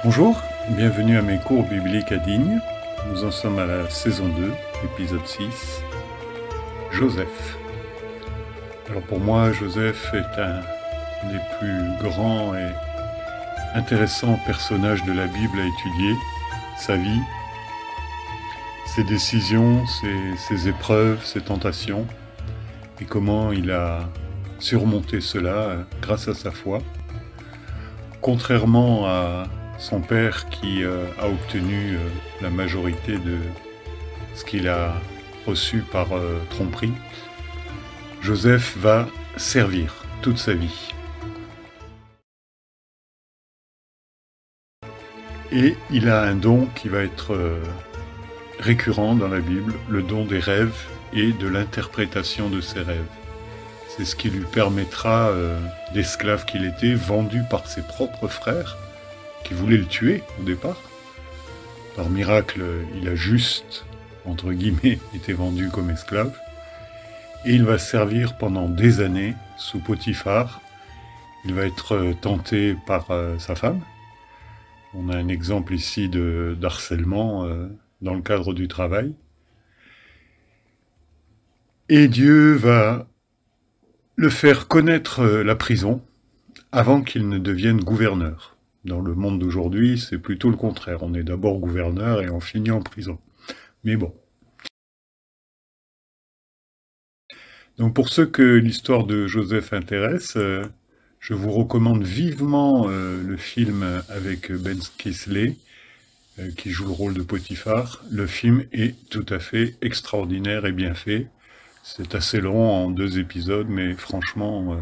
Bonjour, bienvenue à mes cours bibliques à Digne. Nous en sommes à la saison 2, épisode 6, Joseph. Alors pour moi, Joseph est un des plus grands et intéressants personnages de la Bible à étudier. Sa vie, ses décisions, ses épreuves, ses tentations, et comment il a surmonté cela grâce à sa foi. Contrairement à son père qui a obtenu la majorité de ce qu'il a reçu par tromperie, Joseph va servir toute sa vie. Et il a un don qui va être récurrent dans la Bible, le don des rêves et de l'interprétation de ces rêves. C'est ce qui lui permettra, d'esclave qu'il était, vendu par ses propres frères, qui voulaient le tuer au départ. Par miracle, il a juste, entre guillemets, été vendu comme esclave. Et il va servir pendant des années sous Potiphar. Il va être tenté par sa femme. On a un exemple ici d'harcèlement dans le cadre du travail. Et Dieu va le faire connaître la prison avant qu'il ne devienne gouverneur. Dans le monde d'aujourd'hui, c'est plutôt le contraire. On est d'abord gouverneur et on finit en prison. Mais bon. Donc pour ceux que l'histoire de Joseph intéresse, je vous recommande vivement le film avec Ben Kingsley, qui joue le rôle de Potiphar. Le film est tout à fait extraordinaire et bien fait. C'est assez long en 2 épisodes, mais franchement,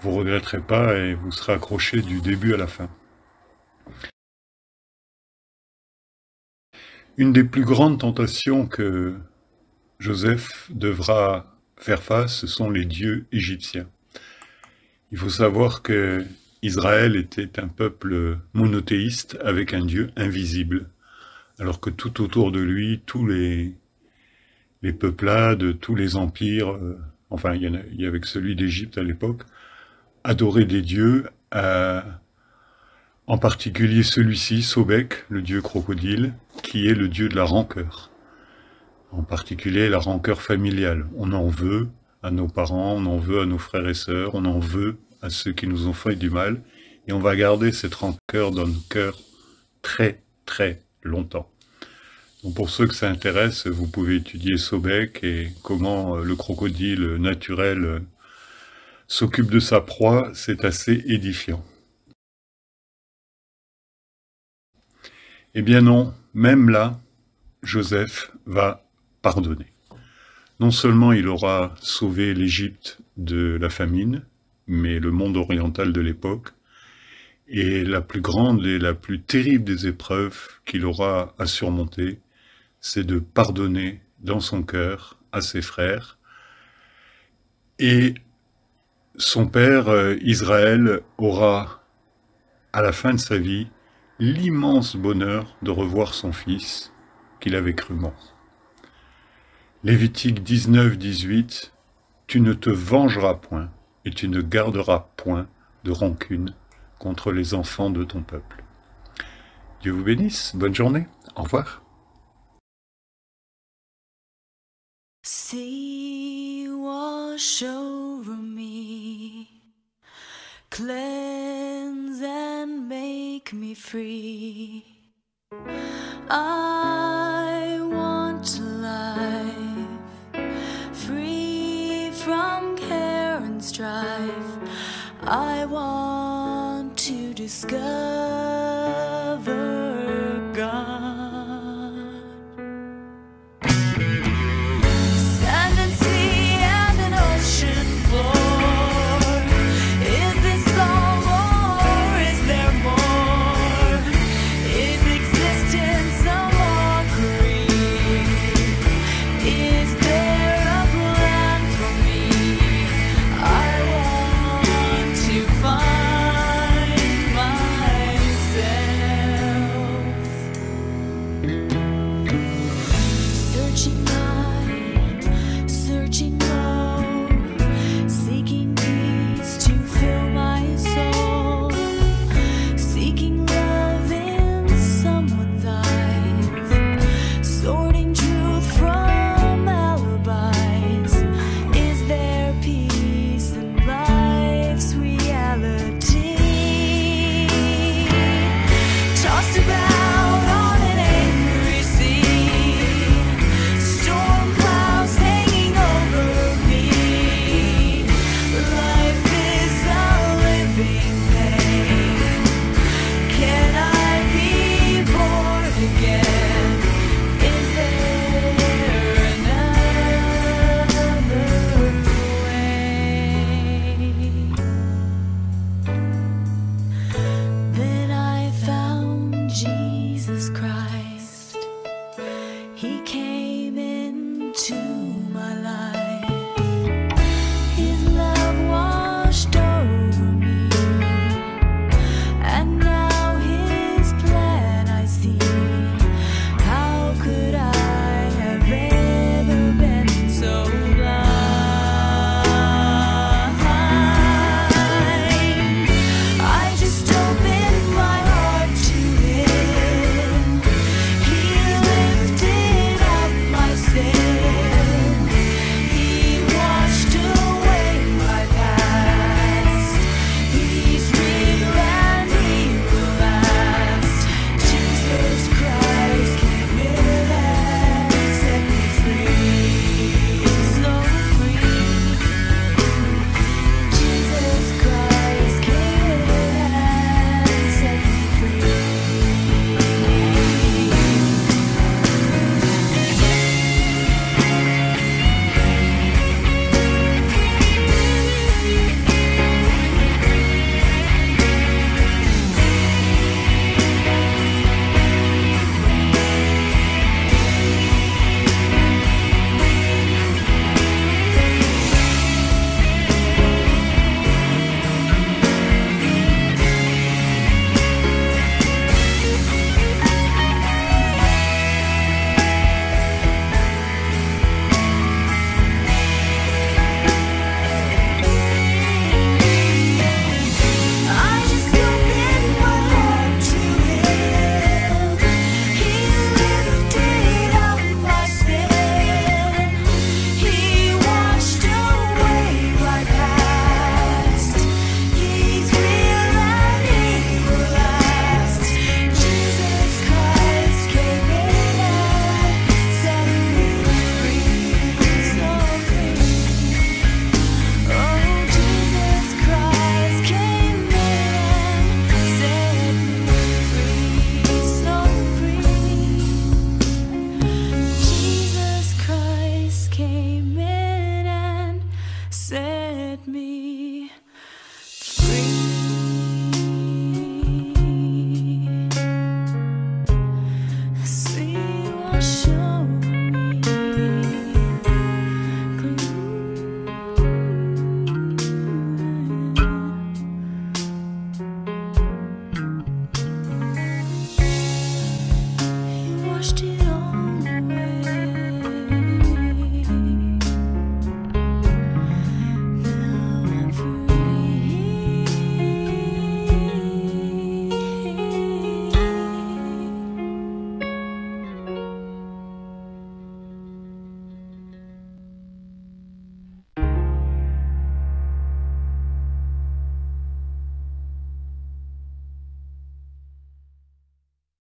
vous ne regretterez pas et vous serez accroché du début à la fin. Une des plus grandes tentations que Joseph devra faire face, ce sont les dieux égyptiens. Il faut savoir que Israël était un peuple monothéiste avec un Dieu invisible, alors que tout autour de lui, tous les peuplades, tous les empires, il y avait que celui d'Égypte à l'époque, adoraient des dieux, en particulier celui-ci, Sobek, le dieu crocodile, qui est le dieu de la rancœur. En particulier la rancœur familiale. On en veut à nos parents, on en veut à nos frères et sœurs, on en veut à ceux qui nous ont fait du mal, et on va garder cette rancœur dans nos cœurs très très longtemps. Donc pour ceux que ça intéresse, vous pouvez étudier Sobek et comment le crocodile naturel s'occupe de sa proie, c'est assez édifiant. Eh bien non, même là, Joseph va pardonner. Non seulement il aura sauvé l'Égypte de la famine, mais le monde oriental de l'époque, et la plus grande et la plus terrible des épreuves qu'il aura à surmonter, c'est de pardonner dans son cœur à ses frères. Et son père, Israël, aura, à la fin de sa vie, l'immense bonheur de revoir son fils qu'il avait cru mort. Lévitique 19, 18, « Tu ne te vengeras point et tu ne garderas point de rancune contre les enfants de ton peuple. » Dieu vous bénisse, bonne journée, au revoir. Sea wash over me, cleanse and make me free. I want a life free from care and strife. I want to discover